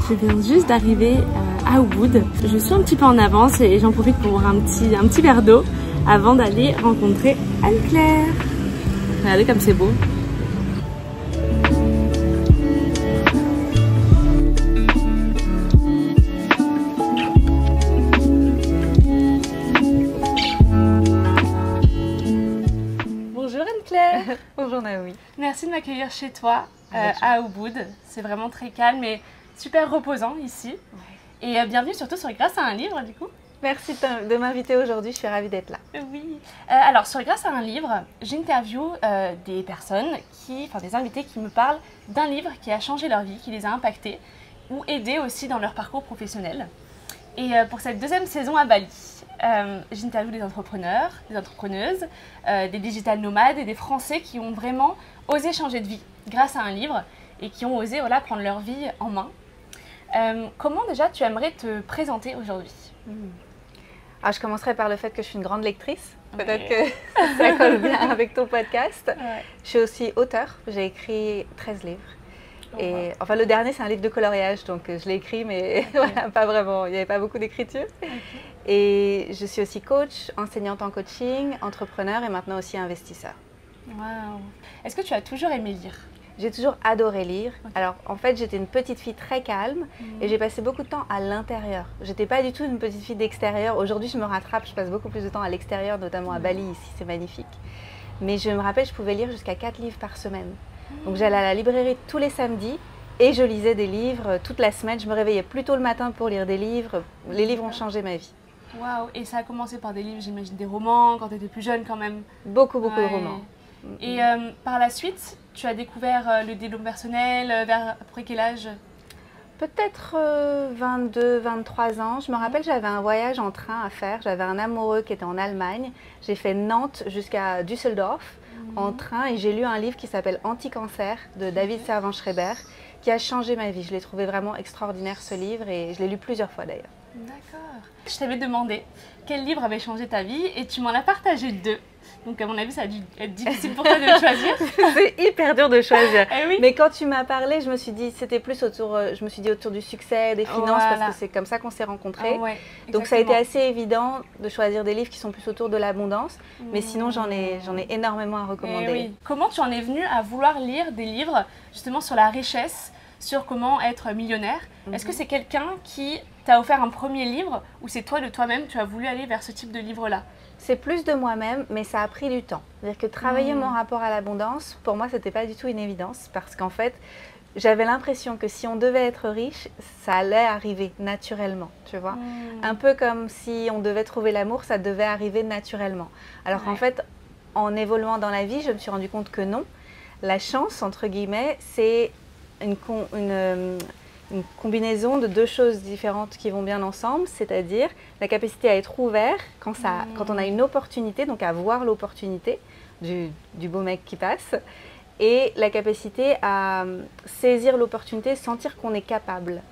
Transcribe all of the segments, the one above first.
Je viens juste d'arriver à Ubud. Je suis un petit peu en avance et j'en profite pour boire un petit verre d'eau avant d'aller rencontrer Anne-Claire. Regardez comme c'est beau. Bonjour Anne-Claire. Bonjour Naomi. Merci de m'accueillir chez toi à Ubud. C'est vraiment très calme et super reposant ici. Ouais. Et bienvenue surtout sur Grâce à un livre du coup. Merci de m'inviter aujourd'hui, je suis ravie d'être là. Oui. Alors sur Grâce à un livre, j'interviewe des personnes, des invités qui me parlent d'un livre qui a changé leur vie, qui les a impactés ou aidés aussi dans leur parcours professionnel. Et pour cette deuxième saison à Bali, j'interviewe des entrepreneurs, des entrepreneuses, des digital nomades et des Français qui ont vraiment osé changer de vie grâce à un livre et qui ont osé prendre leur vie en main. Comment déjà tu aimerais te présenter aujourd'hui? Alors, je commencerai par le fait que je suis une grande lectrice. Peut-être que ça colle bien avec ton podcast. Ouais. Je suis aussi auteure. J'ai écrit 13 livres. Et enfin, le dernier, c'est un livre de coloriage. Donc, je l'ai écrit, mais voilà, pas vraiment. Il n'y avait pas beaucoup d'écriture. Et je suis aussi coach, enseignante en coaching, entrepreneur et maintenant aussi investisseur. Wow. Est-ce que tu as toujours aimé lire? J'ai toujours adoré lire. Alors, en fait, j'étais une petite fille très calme et j'ai passé beaucoup de temps à l'intérieur. J'étais pas du tout une petite fille d'extérieur. Aujourd'hui, je me rattrape, je passe beaucoup plus de temps à l'extérieur, notamment à Bali, ici, c'est magnifique. Mais je me rappelle, je pouvais lire jusqu'à 4 livres par semaine. Donc, j'allais à la librairie tous les samedis et je lisais des livres toute la semaine. Je me réveillais plus tôt le matin pour lire des livres. Les livres ont changé ma vie. Waouh! Et ça a commencé par des livres, j'imagine, des romans, quand tu étais plus jeune quand même? Beaucoup de romans. Et par la suite, tu as découvert le développement personnel vers après quel âge? Peut-être 22, 23 ans. Je me rappelle, j'avais un voyage en train à faire. J'avais un amoureux qui était en Allemagne. J'ai fait Nantes jusqu'à Düsseldorf en train et j'ai lu un livre qui s'appelle Anti-cancer de David Servan-Schreiber qui a changé ma vie. Je l'ai trouvé vraiment extraordinaire ce livre et je l'ai lu plusieurs fois d'ailleurs. D'accord. Je t'avais demandé quel livre avait changé ta vie et tu m'en as partagé 2. Donc à mon avis, ça a dû être difficile pour toi de choisir. C'est hyper dur de choisir. Oui. Mais quand tu m'as parlé, je me suis dit c'était plus autour du succès, des finances, parce que c'est comme ça qu'on s'est rencontrés. Donc ça a été assez évident de choisir des livres qui sont plus autour de l'abondance. Mais sinon, j'en ai énormément à recommander. Oui. Comment tu en es venue à vouloir lire des livres justement sur la richesse, sur comment être millionnaire? Est-ce que c'est quelqu'un qui t'a offert un premier livre ou c'est toi de toi-même tu as voulu aller vers ce type de livre-là? C'est plus de moi-même, mais ça a pris du temps. C'est-à-dire que travailler mon rapport à l'abondance, pour moi, c'était pas du tout une évidence parce qu'en fait, j'avais l'impression que si on devait être riche, ça allait arriver naturellement, tu vois. Un peu comme si on devait trouver l'amour, ça devait arriver naturellement. Alors qu'en fait, en évoluant dans la vie, je me suis rendu compte que non. La chance, entre guillemets, c'est une combinaison de 2 choses différentes qui vont bien ensemble, c'est-à-dire la capacité à être ouvert quand on a une opportunité, donc à voir l'opportunité du beau mec qui passe, et la capacité à saisir l'opportunité, sentir qu'on est capable,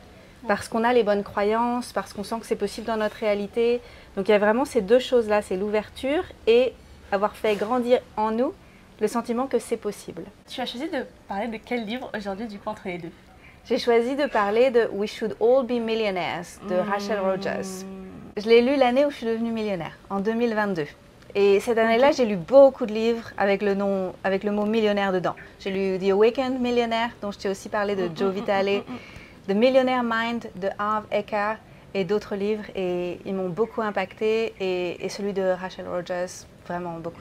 parce qu'on a les bonnes croyances, parce qu'on sent que c'est possible dans notre réalité. Donc il y a vraiment ces 2 choses-là, c'est l'ouverture et avoir fait grandir en nous le sentiment que c'est possible. Tu as choisi de parler de quel livre aujourd'hui du coup entre les 2? J'ai choisi de parler de We Should All Be Millionaires de Rachel Rogers. Je l'ai lu l'année où je suis devenue millionnaire, en 2022. Et cette année-là, j'ai lu beaucoup de livres avec le mot millionnaire dedans. J'ai lu The Awakened Millionaire, dont je t'ai aussi parlé de Joe Vitale, The Millionaire Mind de Harv Eker et d'autres livres. Et ils m'ont beaucoup impacté et celui de Rachel Rogers, vraiment beaucoup.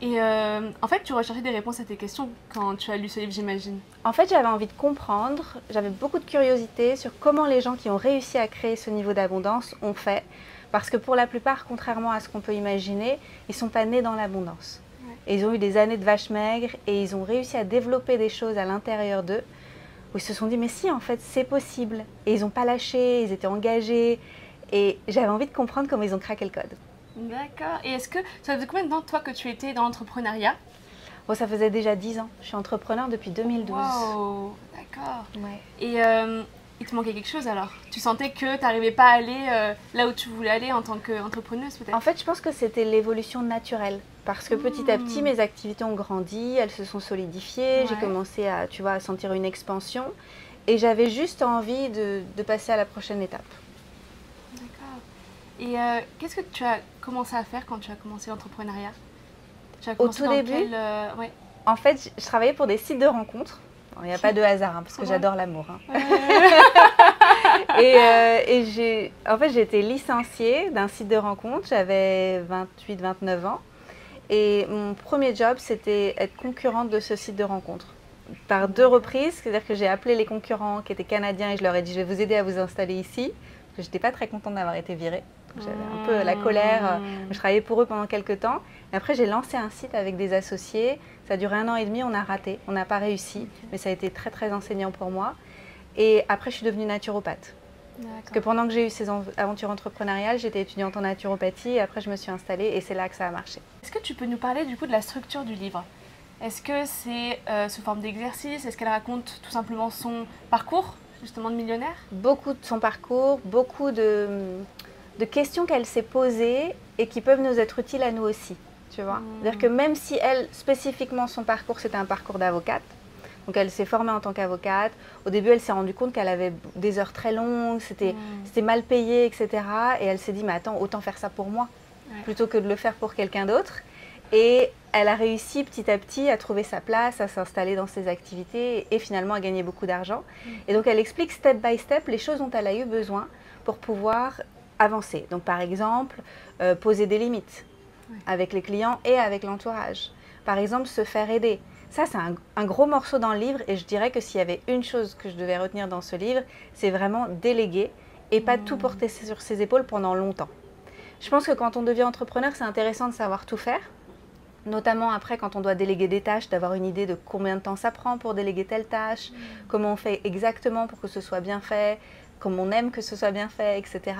Et en fait, tu recherchais des réponses à tes questions quand tu as lu ce livre, j'imagine. En fait, j'avais envie de comprendre, j'avais beaucoup de curiosité sur comment les gens qui ont réussi à créer ce niveau d'abondance ont fait. Parce que pour la plupart, contrairement à ce qu'on peut imaginer, ils ne sont pas nés dans l'abondance. Et ils ont eu des années de vaches maigres et ils ont réussi à développer des choses à l'intérieur d'eux où ils se sont dit, mais si, en fait, c'est possible. Et ils n'ont pas lâché, ils étaient engagés. Et j'avais envie de comprendre comment ils ont craqué le code. D'accord. Et est-ce que ça faisait combien de temps, toi, que tu étais dans l'entrepreneuriat? Bon, ça faisait déjà 10 ans. Je suis entrepreneur depuis 2012. Wow, d'accord. Ouais. Et il te manquait quelque chose alors? Tu sentais que tu n'arrivais pas à aller là où tu voulais aller en tant qu'entrepreneuse peut-être? En fait, je pense que c'était l'évolution naturelle. Parce que petit à petit, mes activités ont grandi, elles se sont solidifiées. J'ai commencé à, tu vois, à sentir une expansion. Et j'avais juste envie de passer à la prochaine étape. D'accord. Et qu'est-ce que tu as commencé à faire quand tu as commencé l'entrepreneuriat? Au tout début, ouais. en fait, je travaillais pour des sites de rencontres. Il n'y a pas de hasard, hein, parce que j'adore l'amour. Hein. En fait, j'ai été licenciée d'un site de rencontres. J'avais 28-29 ans. Et mon premier job, c'était être concurrente de ce site de rencontres. Par 2 reprises, c'est-à-dire que j'ai appelé les concurrents qui étaient canadiens et je leur ai dit je vais vous aider à vous installer ici. Parce que je n'étais pas très contente d'avoir été virée. J'avais un peu la colère. Je travaillais pour eux pendant quelques temps. Et après, j'ai lancé un site avec des associés. Ça a duré 1 an et demi, on a raté, on n'a pas réussi. Mais ça a été très, très enseignant pour moi. Et après, je suis devenue naturopathe. Parce que pendant que j'ai eu ces aventures entrepreneuriales, j'étais étudiante en naturopathie et après, je me suis installée et c'est là que ça a marché. Est-ce que tu peux nous parler du coup de la structure du livre? Est-ce que c'est sous forme d'exercice? Est-ce qu'elle raconte tout simplement son parcours, justement, de millionnaire? Beaucoup de son parcours, beaucoup de questions qu'elle s'est posées et qui peuvent nous être utiles à nous aussi. Tu vois, c'est-à-dire que même si elle, spécifiquement, son parcours, c'était un parcours d'avocate, donc elle s'est formée en tant qu'avocate, au début, elle s'est rendue compte qu'elle avait des heures très longues, c'était mal payé, etc. Et elle s'est dit, mais attends, autant faire ça pour moi, plutôt que de le faire pour quelqu'un d'autre. Et elle a réussi petit à petit à trouver sa place, à s'installer dans ses activités et finalement à gagner beaucoup d'argent. Et donc elle explique step by step les choses dont elle a eu besoin pour pouvoir avancer. Donc par exemple, poser des limites avec les clients et avec l'entourage. Par exemple, se faire aider. Ça, c'est un gros morceau dans le livre et je dirais que s'il y avait une chose que je devais retenir dans ce livre, c'est vraiment déléguer et pas tout porter sur ses épaules pendant longtemps. Je pense que quand on devient entrepreneur, c'est intéressant de savoir tout faire, notamment après quand on doit déléguer des tâches, d'avoir une idée de combien de temps ça prend pour déléguer telle tâche, comment on fait exactement pour que ce soit bien fait, comme on aime que ce soit bien fait, etc.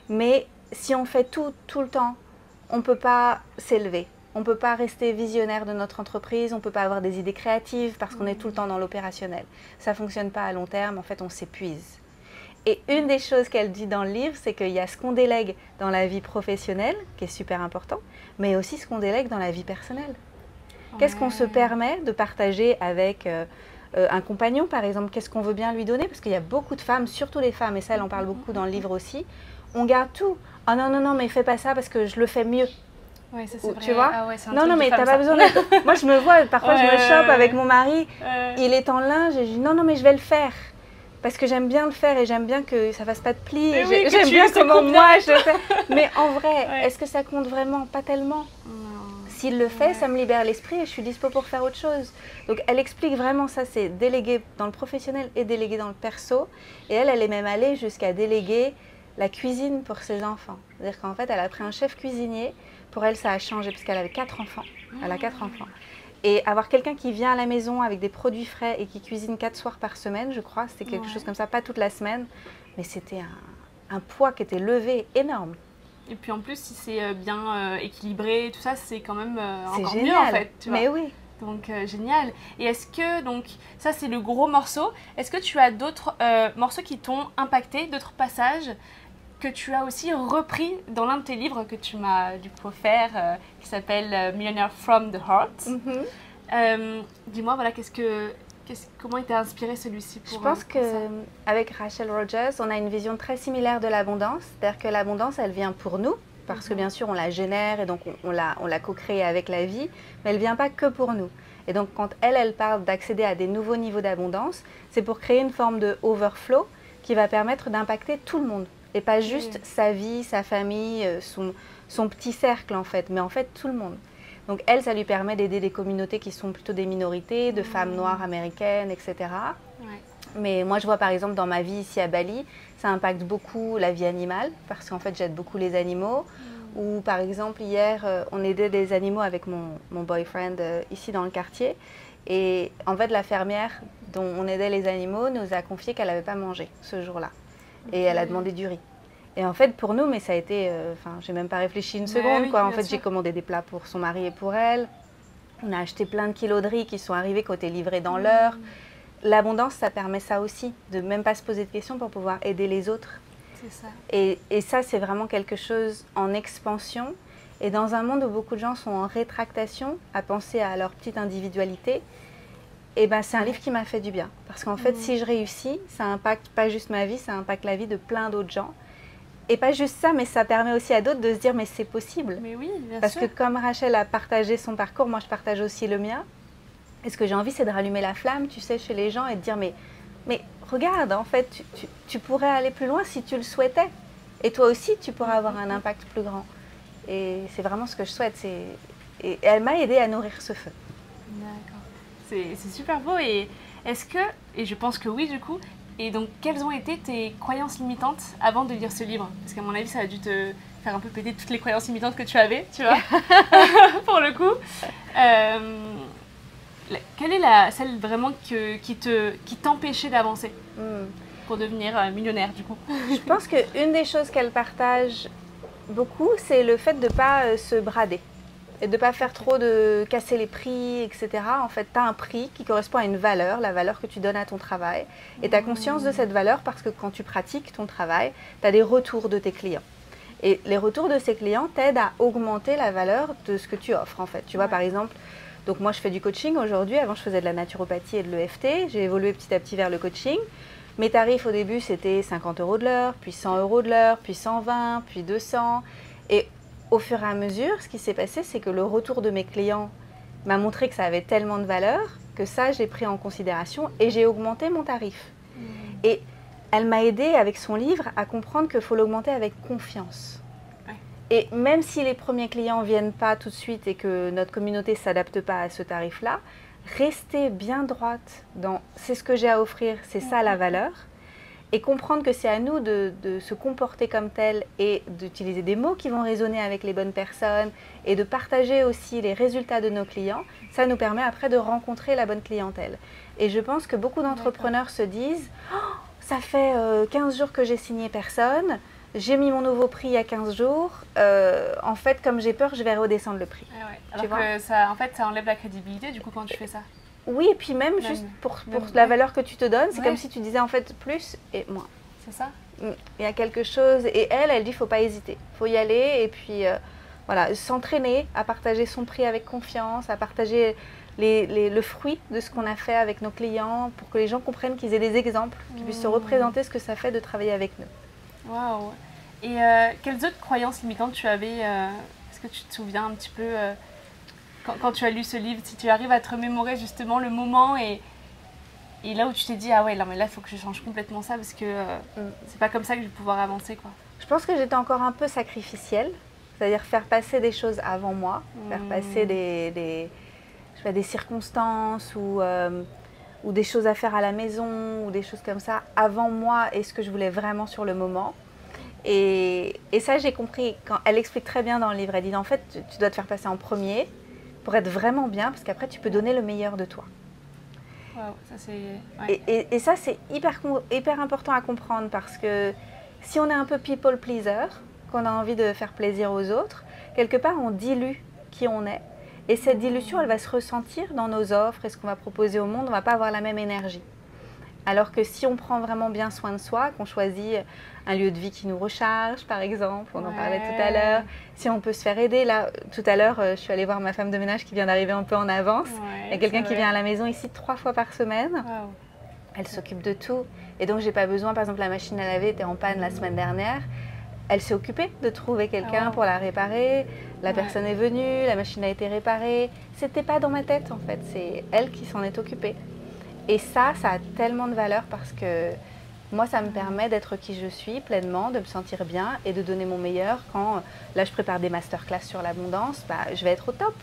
Mais si on fait tout le temps, on ne peut pas s'élever. On ne peut pas rester visionnaire de notre entreprise, on ne peut pas avoir des idées créatives parce qu'on est tout le temps dans l'opérationnel. Ça ne fonctionne pas à long terme, en fait on s'épuise. Et une des choses qu'elle dit dans le livre, c'est qu'il y a ce qu'on délègue dans la vie professionnelle, qui est super important, mais aussi ce qu'on délègue dans la vie personnelle. Qu'est-ce qu'on se permet de partager avec un compagnon, par exemple? Qu'est-ce qu'on veut bien lui donner? Parce qu'il y a beaucoup de femmes, surtout les femmes, et ça elle en parle beaucoup dans le livre aussi, on garde tout. Oh non, non, non, mais fais pas ça parce que je le fais mieux. Oui, ça c'est vrai. Tu vois? Ah ouais, non, non, mais t'as pas besoin de... Moi, je me vois, parfois, je me chope avec mon mari. Ouais. Il est en linge et je dis non, non, mais je vais le faire. Parce que j'aime bien le faire et j'aime bien que ça fasse pas de plis. Oui, j'aime bien comment moi je le fais. Mais en vrai, Ouais. est-ce que ça compte vraiment? Pas tellement. Non. S'il le fait, ça me libère l'esprit et je suis dispo pour faire autre chose. Donc, elle explique vraiment ça, c'est déléguer dans le professionnel et déléguer dans le perso. Et elle est même allée jusqu'à déléguer la cuisine pour ses enfants. C'est-à-dire qu'en fait, elle a pris un chef cuisinier. Pour elle, ça a changé parce qu'elle avait 4 enfants. Elle a 4 enfants. Et avoir quelqu'un qui vient à la maison avec des produits frais et qui cuisine 4 soirs par semaine, je crois, c'était quelque chose comme ça, pas toute la semaine, mais c'était un poids qui était levé énorme. Et puis en plus, si c'est bien équilibré, tout ça, c'est quand même encore génial. mieux en fait. Tu vois. Mais oui. Donc génial. Et est-ce que, donc, ça c'est le gros morceau, est-ce que tu as d'autres morceaux qui t'ont impacté, d'autres passages que tu as aussi repris dans l'un de tes livres que tu m'as du coup offert, qui s'appelle Millionaire from the Heart. Dis-moi, voilà, comment il t'a inspiré celui-ci pour... Je pense qu'avec Rachel Rogers, on a une vision très similaire de l'abondance. C'est-à-dire que l'abondance, elle vient pour nous, parce que bien sûr, on la génère et donc on l'a co-créée avec la vie, mais elle ne vient pas que pour nous. Et donc, quand elle parle d'accéder à des nouveaux niveaux d'abondance, c'est pour créer une forme de overflow qui va permettre d'impacter tout le monde. Et pas juste sa vie, sa famille, son petit cercle en fait, mais en fait tout le monde. Donc elle, ça lui permet d'aider des communautés qui sont plutôt des minorités, de femmes noires américaines, etc. Ouais. Mais moi je vois par exemple dans ma vie ici à Bali, ça impacte beaucoup la vie animale, parce qu'en fait j'aide beaucoup les animaux. Ou par exemple hier, on aidait des animaux avec mon boyfriend ici dans le quartier. Et en fait la fermière dont on aidait les animaux nous a confié qu'elle n'avait pas mangé ce jour-là. Et elle a demandé du riz. Et en fait, pour nous, mais ça a été... j'ai même pas réfléchi une seconde, oui, quoi. En fait, j'ai commandé des plats pour son mari et pour elle. On a acheté plein de kilos de riz qui sont arrivés, qui ont été livrés dans l'heure. L'abondance, ça permet ça aussi, de même pas se poser de questions pour pouvoir aider les autres. C'est ça. Et ça, c'est vraiment quelque chose en expansion. Et dans un monde où beaucoup de gens sont en rétractation, à penser à leur petite individualité, et ben, c'est un livre qui m'a fait du bien. Parce qu'en fait, si je réussis, ça impacte pas juste ma vie, ça impacte la vie de plein d'autres gens. Et pas juste ça, mais ça permet aussi à d'autres de se dire, mais c'est possible. Mais oui, bien Parce sûr. que comme Rachel a partagé son parcours, moi je partage aussi le mien. Et ce que j'ai envie, c'est de rallumer la flamme, tu sais, chez les gens et de dire, mais regarde, en fait, tu pourrais aller plus loin si tu le souhaitais. Et toi aussi, tu pourras avoir un impact plus grand. Et c'est vraiment ce que je souhaite. Et elle m'a aidée à nourrir ce feu. D'accord. C'est super beau. Et est-ce que, et je pense que oui du coup, et donc quelles ont été tes croyances limitantes avant de lire ce livre? Parce qu'à mon avis, ça a dû te faire un peu péter toutes les croyances limitantes que tu avais, tu vois, pour le coup. Quelle est celle vraiment qui t'empêchait d'avancer pour devenir millionnaire du coup? Je pense qu'une des choses qu'elle partage beaucoup, c'est le fait de ne pas se brader et de ne pas faire trop de casser les prix, etc. En fait, tu as un prix qui correspond à une valeur, la valeur que tu donnes à ton travail. Et tu as conscience de cette valeur parce que quand tu pratiques ton travail, tu as des retours de tes clients. Et les retours de ces clients t'aident à augmenter la valeur de ce que tu offres, en fait. Tu vois, par exemple, donc moi, je fais du coaching aujourd'hui. Avant, je faisais de la naturopathie et de l'EFT. J'ai évolué petit à petit vers le coaching. Mes tarifs, au début, c'était 50 € de l'heure, puis 100 € de l'heure, puis 120, puis 200. Et au fur et à mesure, ce qui s'est passé, c'est que le retour de mes clients m'a montré que ça avait tellement de valeur que ça, j'ai pris en considération et j'ai augmenté mon tarif. Et elle m'a aidée avec son livre à comprendre qu'il faut l'augmenter avec confiance. Et même si les premiers clients ne viennent pas tout de suite et que notre communauté ne s'adapte pas à ce tarif-là, rester bien droite dans « c'est ce que j'ai à offrir, c'est ça la valeur » et comprendre que c'est à nous de se comporter comme tel et d'utiliser des mots qui vont résonner avec les bonnes personnes et de partager aussi les résultats de nos clients, ça nous permet après de rencontrer la bonne clientèle. Et je pense que beaucoup d'entrepreneurs se disent oh, « ça fait 15 jours que j'ai signé personne ». J'ai mis mon nouveau prix il y a 15 jours. En fait, comme j'ai peur, je vais redescendre le prix. Alors que ça, en fait, ça enlève la crédibilité, du coup, quand tu fais ça. Oui, et puis même juste pour la valeur que tu te donnes, c'est comme si tu disais en fait plus et moins. C'est ça. Il y a quelque chose, et elle dit, il ne faut pas hésiter. Il faut y aller, et puis voilà, s'entraîner à partager son prix avec confiance, à partager le fruit de ce qu'on a fait avec nos clients, pour que les gens comprennent qu'ils aient des exemples, qu'ils puissent se représenter ce que ça fait de travailler avec nous. Waouh! Et quelles autres croyances limitantes tu avais? Est-ce que tu te souviens un petit peu quand tu as lu ce livre, si tu arrives à te remémorer justement le moment et là où tu t'es dit ah ouais, non mais là il faut que je change complètement ça parce que c'est pas comme ça que je vais pouvoir avancer quoi. Je pense que j'étais encore un peu sacrificielle, c'est-à-dire faire passer des choses avant moi, faire passer des circonstances ou des choses à faire à la maison ou des choses comme ça avant moi et ce que je voulais vraiment sur le moment. Et ça, j'ai compris, quand elle explique très bien dans le livre, elle dit en fait, tu dois te faire passer en premier pour être vraiment bien parce qu'après, tu peux donner le meilleur de toi. Wow, ça c'est... Ouais. Et ça, c'est hyper important à comprendre parce que si on est un peu people pleaser, qu'on a envie de faire plaisir aux autres, quelque part, on dilue qui on est. Et cette dilution, elle va se ressentir dans nos offres et ce qu'on va proposer au monde, on ne va pas avoir la même énergie. Alors que si on prend vraiment bien soin de soi, qu'on choisit un lieu de vie qui nous recharge, par exemple, on en parlait tout à l'heure, si on peut se faire aider, là, tout à l'heure, je suis allée voir ma femme de ménage qui vient d'arriver un peu en avance. Il y a quelqu'un qui vient à la maison ici 3 fois par semaine. Wow. Elle s'occupe de tout. Et donc, j'ai pas besoin, par exemple, la machine à laver était en panne la semaine dernière. Elle s'est occupée de trouver quelqu'un pour la réparer. La personne est venue, la machine a été réparée. C'était pas dans ma tête, en fait. C'est elle qui s'en est occupée. Et ça a tellement de valeur parce que moi, ça me permet d'être qui je suis pleinement, de me sentir bien et de donner mon meilleur quand, là, je prépare des masterclass sur l'abondance, je vais être au top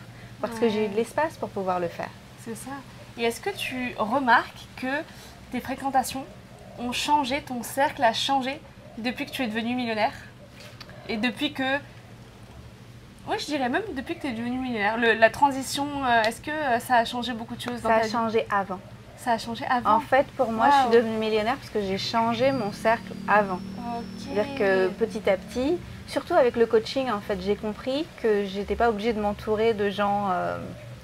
parce que j'ai eu de l'espace pour pouvoir le faire. C'est ça. Et est-ce que tu remarques que tes fréquentations ont changé, ton cercle a changé depuis que tu es devenue millionnaire? Et depuis que... Oui, je dirais même depuis que tu es devenue millionnaire. La transition, est-ce que ça a changé beaucoup de choses dans ta vie? Ça a changé avant. Ça a changé avant? En fait, pour moi, je suis devenue millionnaire parce que j'ai changé mon cercle avant. C'est-à-dire que petit à petit, surtout avec le coaching, en fait, j'ai compris que je n'étais pas obligée de m'entourer de gens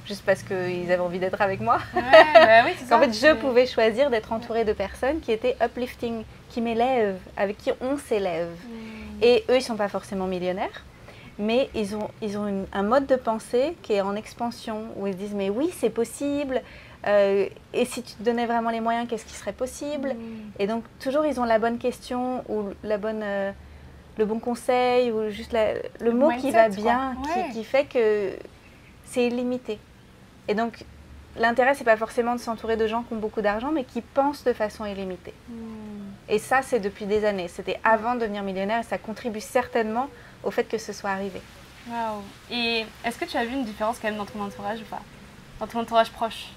juste parce qu'ils avaient envie d'être avec moi. Oui, c'est ça. En fait, je pouvais choisir d'être entourée de personnes qui étaient uplifting, qui m'élèvent, avec qui on s'élève. Et eux, ils ne sont pas forcément millionnaires, mais ils ont un mode de pensée qui est en expansion, où ils se disent « mais oui, c'est possible ». Et si tu te donnais vraiment les moyens, qu'est-ce qui serait possible? Et donc, toujours, ils ont la bonne question ou le bon conseil ou juste le mot mindset, qui va bien, ouais. qui fait que c'est illimité. Et donc, l'intérêt, c'est pas forcément de s'entourer de gens qui ont beaucoup d'argent, mais qui pensent de façon illimitée. Et ça, c'est depuis des années. C'était avant de devenir millionnaire et ça contribue certainement au fait que ce soit arrivé. Waouh. Et est-ce que tu as vu une différence quand même dans ton entourage ou pas? Dans ton entourage proche?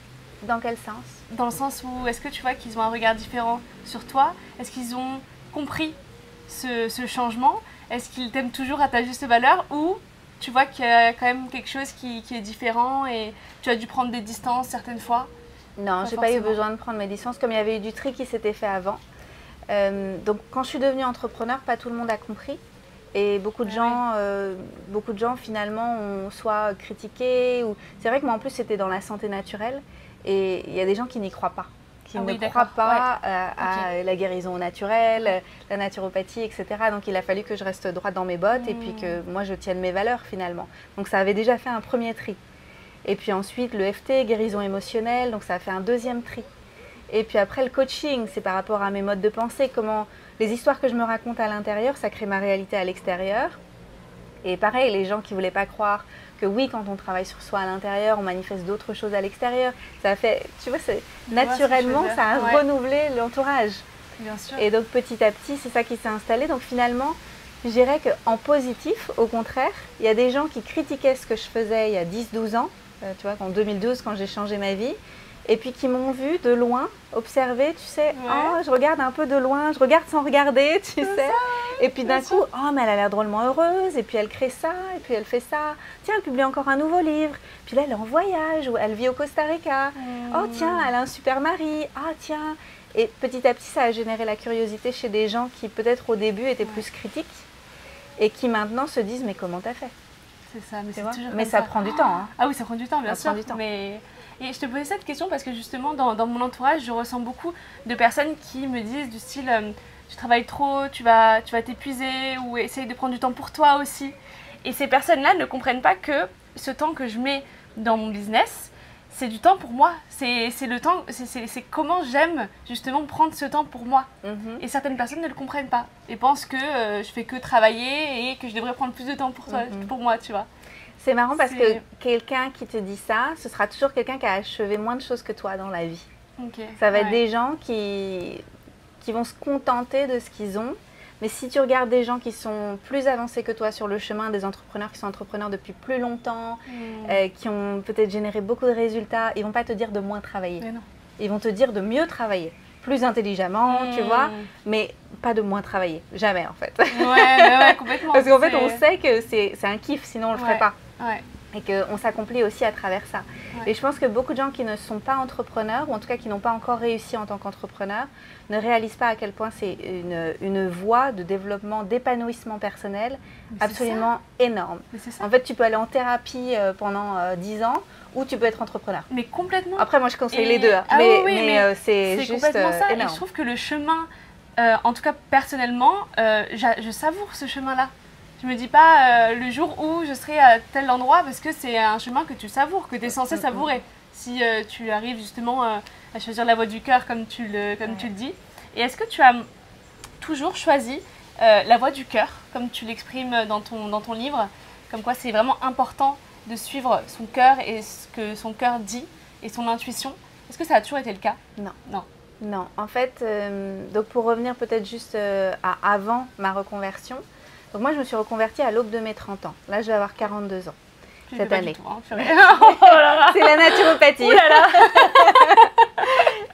Dans quel sens? Dans le sens où, est-ce que tu vois qu'ils ont un regard différent sur toi? Est-ce qu'ils ont compris ce changement? Est-ce qu'ils t'aiment toujours à ta juste valeur? Ou tu vois qu'il y a quand même quelque chose qui est différent et tu as dû prendre des distances certaines fois? Non, j'ai pas eu besoin de prendre mes distances, comme il y avait eu du tri qui s'était fait avant. Donc quand je suis devenue entrepreneur, pas tout le monde a compris. Et beaucoup de gens finalement ont soit critiqué ou... C'est vrai que moi en plus c'était dans la santé naturelle et il y a des gens qui n'y croient pas, qui ne croient pas à la guérison naturelle, la naturopathie, etc. Donc il a fallu que je reste droite dans mes bottes et puis que moi je tienne mes valeurs finalement. Donc ça avait déjà fait un premier tri. Et puis ensuite le FT, guérison émotionnelle, donc ça a fait un deuxième tri. Et puis après le coaching, c'est par rapport à mes modes de pensée, comment les histoires que je me raconte à l'intérieur, ça crée ma réalité à l'extérieur. Et pareil, les gens qui ne voulaient pas croire que oui, quand on travaille sur soi à l'intérieur, on manifeste d'autres choses à l'extérieur. Ça a fait, tu vois, naturellement, ça a renouvelé l'entourage. Bien sûr. Et donc petit à petit, c'est ça qui s'est installé. Donc finalement, je dirais qu'en positif, au contraire, il y a des gens qui critiquaient ce que je faisais il y a 10-12 ans, tu vois, en 2012, quand j'ai changé ma vie. Et puis qui m'ont vu de loin, observer, tu sais, oh, je regarde un peu de loin, je regarde sans regarder, tu sais. Et puis d'un coup, oh, mais elle a l'air drôlement heureuse, et puis elle crée ça, et puis elle fait ça. Tiens, elle publie encore un nouveau livre. Puis là, elle est en voyage, ou elle vit au Costa Rica. Oh, tiens, elle a un super mari. Ah, tiens. Et petit à petit, ça a généré la curiosité chez des gens qui, peut-être au début, étaient plus critiques, et qui maintenant se disent, mais comment t'as fait? C'est ça, mais c'est toujours mais ça prend du temps. Hein. Ah oui, ça prend du temps, bien sûr. Mais... Et je te posais cette question parce que justement, dans mon entourage, je ressens beaucoup de personnes qui me disent du style tu travailles trop, tu vas t'épuiser ou essaye de prendre du temps pour toi aussi. Et ces personnes-là ne comprennent pas que ce temps que je mets dans mon business, c'est du temps pour moi. C'est le temps, c'est comment j'aime justement prendre ce temps pour moi. Et certaines personnes ne le comprennent pas et pensent que je fais que travailler et que je devrais prendre plus de temps pour toi, pour moi, tu vois. C'est marrant parce que quelqu'un qui te dit ça, ce sera toujours quelqu'un qui a achevé moins de choses que toi dans la vie. Ça va être des gens qui vont se contenter de ce qu'ils ont. Mais si tu regardes des gens qui sont plus avancés que toi sur le chemin, des entrepreneurs qui sont entrepreneurs depuis plus longtemps, qui ont peut-être généré beaucoup de résultats, ils ne vont pas te dire de moins travailler. Ils vont te dire de mieux travailler. Plus intelligemment, tu vois, mais pas de moins travailler. Jamais, en fait. Ouais, complètement. Parce qu'en fait, on sait que c'est un kiff, sinon on ne le ferait pas. Ouais. Et qu'on s'accomplit aussi à travers ça. Et je pense que beaucoup de gens qui ne sont pas entrepreneurs, ou en tout cas qui n'ont pas encore réussi en tant qu'entrepreneurs, ne réalisent pas à quel point c'est une voie de développement, d'épanouissement personnel absolument énorme. En fait, tu peux aller en thérapie pendant 10 ans, ou tu peux être entrepreneur. Mais complètement. Après, moi, je conseille les deux. Ah mais c'est juste complètement ça. énorme. Et je trouve que le chemin, en tout cas personnellement, je savoure ce chemin-là. Je me dis pas le jour où je serai à tel endroit parce que c'est un chemin que tu savoures, que tu es censé savourer. Si tu arrives justement à choisir la voie du cœur comme tu le dis. Et est-ce que tu as toujours choisi la voie du cœur, comme tu l'exprimes dans ton livre, comme quoi c'est vraiment important de suivre son cœur et ce que son cœur dit et son intuition? Est-ce que ça a toujours été le cas? Non. En fait, donc pour revenir peut-être juste à avant ma reconversion, donc moi je me suis reconvertie à l'aube de mes 30 ans. Là je vais avoir 42 ans cette année. C'est la naturopathie. Ouh là là.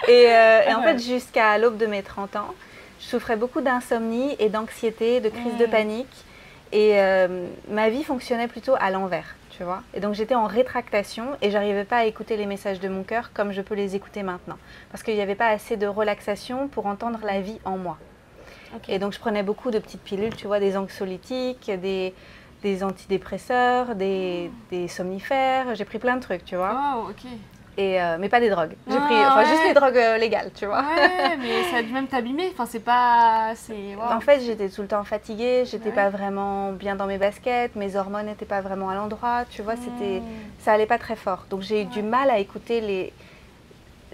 Et en fait jusqu'à l'aube de mes 30 ans, je souffrais beaucoup d'insomnie et d'anxiété, de crise de panique. Et ma vie fonctionnait plutôt à l'envers, tu vois. Et donc j'étais en rétractation et j'arrivais pas à écouter les messages de mon cœur comme je peux les écouter maintenant. Parce qu'il n'y avait pas assez de relaxation pour entendre la vie en moi. Et donc je prenais beaucoup de petites pilules, tu vois, des anxiolytiques, des antidépresseurs, des somnifères. J'ai pris plein de trucs, tu vois. Oh, ok. Mais pas des drogues. J'ai pris juste les drogues légales, tu vois. Ouais, mais ça a dû même t'abîmer. Enfin, c'est pas... En fait, j'étais tout le temps fatiguée, j'étais pas vraiment bien dans mes baskets, mes hormones n'étaient pas vraiment à l'endroit, tu vois, ça allait pas très fort. Donc j'ai eu du mal à écouter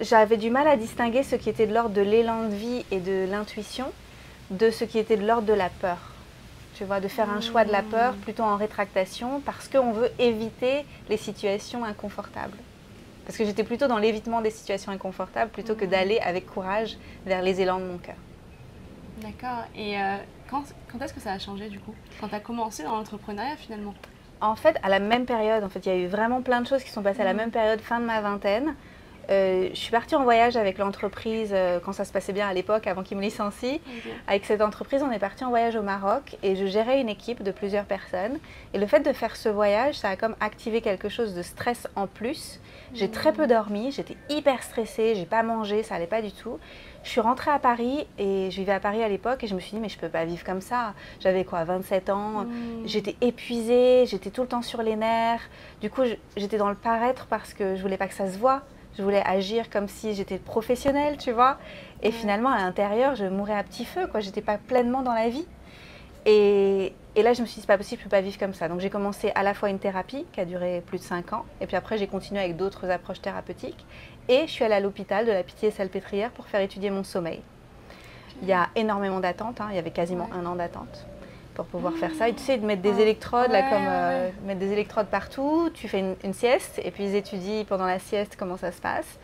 j'avais du mal à distinguer ce qui était de l'ordre de l'élan de vie et de l'intuition de ce qui était de l'ordre de la peur. Tu vois, de faire un choix de la peur plutôt en rétractation parce qu'on veut éviter les situations inconfortables. Parce que j'étais plutôt dans l'évitement des situations inconfortables plutôt que d'aller avec courage vers les élans de mon cœur. D'accord. Et quand est-ce que ça a changé du coup? Quand tu as commencé dans l'entrepreneuriat finalement? En fait, à la même période, en fait, il y a eu vraiment plein de choses qui sont passées à la même période, fin de ma vingtaine. Je suis partie en voyage avec l'entreprise quand ça se passait bien à l'époque, avant qu'ils me licencient. Okay. Avec cette entreprise, on est parti en voyage au Maroc et je gérais une équipe de plusieurs personnes. Et le fait de faire ce voyage, ça a comme activé quelque chose de stress en plus. J'ai très peu dormi, j'étais hyper stressée, j'ai pas mangé, ça allait pas du tout. Je suis rentrée à Paris et je vivais à Paris à l'époque et je me suis dit mais je peux pas vivre comme ça. J'avais quoi, 27 ans, j'étais épuisée, j'étais tout le temps sur les nerfs. Du coup, j'étais dans le paraître parce que je voulais pas que ça se voie. Je voulais agir comme si j'étais professionnelle, tu vois. Et finalement, à l'intérieur, je mourais à petit feu, quoi. J'étais pas pleinement dans la vie. Et là, je me suis dit, c'est pas possible, je peux pas vivre comme ça. Donc, j'ai commencé à la fois une thérapie qui a duré plus de 5 ans. Et puis après, j'ai continué avec d'autres approches thérapeutiques. Et je suis allée à l'hôpital de la Pitié-Salpêtrière pour faire étudier mon sommeil. Il y a énormément d'attentes, hein. Il y avait quasiment 1 an d'attente pour pouvoir faire ça. Et tu sais, de mettre des électrodes, là, comme mettre des électrodes partout, tu fais une sieste et puis ils étudient pendant la sieste comment ça se passe.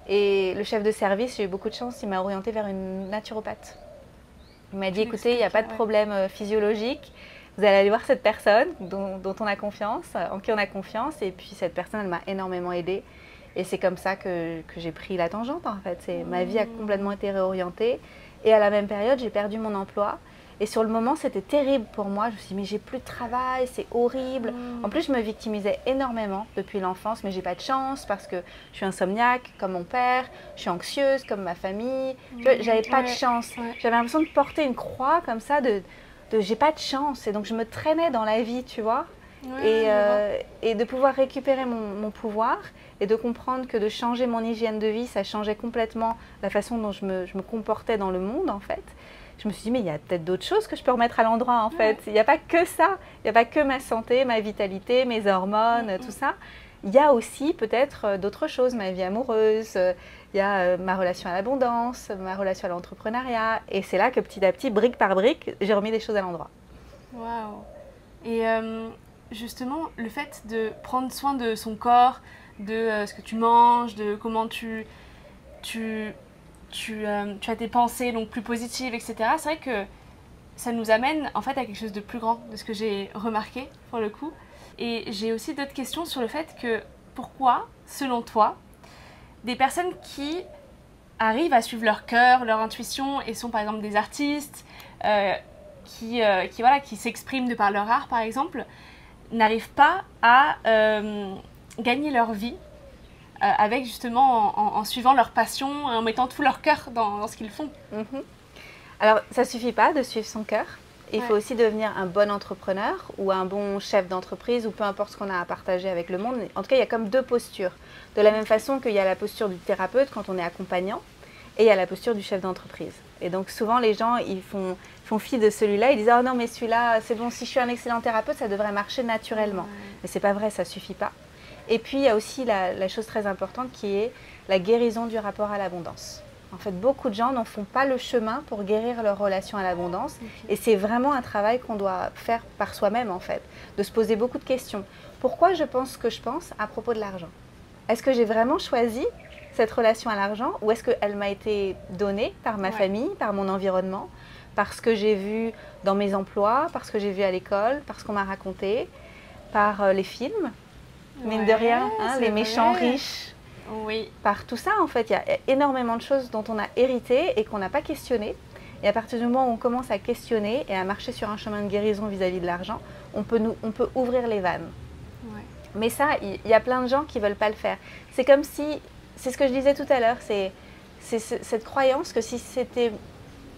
Et le chef de service, j'ai eu beaucoup de chance, il m'a orientée vers une naturopathe. Il m'a dit, écoutez, il n'y a pas de problème physiologique, vous allez aller voir cette personne dont on a confiance, en qui on a confiance. Et puis cette personne, elle m'a énormément aidée. Et c'est comme ça que j'ai pris la tangente, en fait. Ma vie a complètement été réorientée. Et à la même période, j'ai perdu mon emploi. Et sur le moment, c'était terrible pour moi. Je me suis dit, mais j'ai plus de travail, c'est horrible. En plus, je me victimisais énormément depuis l'enfance, mais j'ai pas de chance parce que je suis insomniaque comme mon père, je suis anxieuse comme ma famille. J'avais pas de chance. J'avais l'impression de porter une croix comme ça, de j'ai pas de chance. Et donc, je me traînais dans la vie, tu vois. Et de pouvoir récupérer mon pouvoir et de comprendre que de changer mon hygiène de vie, ça changeait complètement la façon dont je me comportais dans le monde, en fait. Je me suis dit, mais il y a peut-être d'autres choses que je peux remettre à l'endroit, en fait. Il n'y a pas que ça. Il n'y a pas que ma santé, ma vitalité, mes hormones, tout ça. Il y a aussi peut-être d'autres choses, ma vie amoureuse, il y a ma relation à l'abondance, ma relation à l'entrepreneuriat. Et c'est là que petit à petit, brique par brique, j'ai remis des choses à l'endroit. Waouh! Et justement, le fait de prendre soin de son corps, de ce que tu manges, de comment tu as tes pensées donc plus positives, etc. C'est vrai que ça nous amène en fait à quelque chose de plus grand, de ce que j'ai remarqué pour le coup. Et j'ai aussi d'autres questions sur le fait que pourquoi, selon toi, des personnes qui arrivent à suivre leur cœur, leur intuition et sont par exemple des artistes qui s'expriment de par leur art par exemple, n'arrivent pas à gagner leur vie avec justement en suivant leur passion, en mettant tout leur cœur dans ce qu'ils font. Alors, ça ne suffit pas de suivre son cœur. Il faut aussi devenir un bon entrepreneur ou un bon chef d'entreprise ou peu importe ce qu'on a à partager avec le monde. En tout cas, il y a comme 2 postures. De la même façon qu'il y a la posture du thérapeute quand on est accompagnant et il y a la posture du chef d'entreprise. Et donc, souvent, les gens, ils font fi de celui-là. Ils disent « Oh non, mais celui-là, c'est bon, si je suis un excellent thérapeute, ça devrait marcher naturellement. » Mais ce n'est pas vrai, ça ne suffit pas. Et puis, il y a aussi la chose très importante qui est la guérison du rapport à l'abondance. En fait, beaucoup de gens n'en font pas le chemin pour guérir leur relation à l'abondance. Et c'est vraiment un travail qu'on doit faire par soi-même, en fait. De se poser beaucoup de questions. Pourquoi je pense ce que je pense à propos de l'argent? Est-ce que j'ai vraiment choisi cette relation à l'argent ou est-ce qu'elle m'a été donnée par ma famille, par mon environnement, parce que j'ai vu dans mes emplois, parce que j'ai vu à l'école, parce qu'on m'a raconté, par les films, mine de rien, hein, les méchants riches. Oui. Par tout ça, en fait, il y a énormément de choses dont on a hérité et qu'on n'a pas questionné. Et à partir du moment où on commence à questionner et à marcher sur un chemin de guérison vis-à-vis de l'argent, on peut ouvrir les vannes. Mais ça, il y a plein de gens qui ne veulent pas le faire. C'est comme si, c'est ce que je disais tout à l'heure, c'est cette croyance que si c'était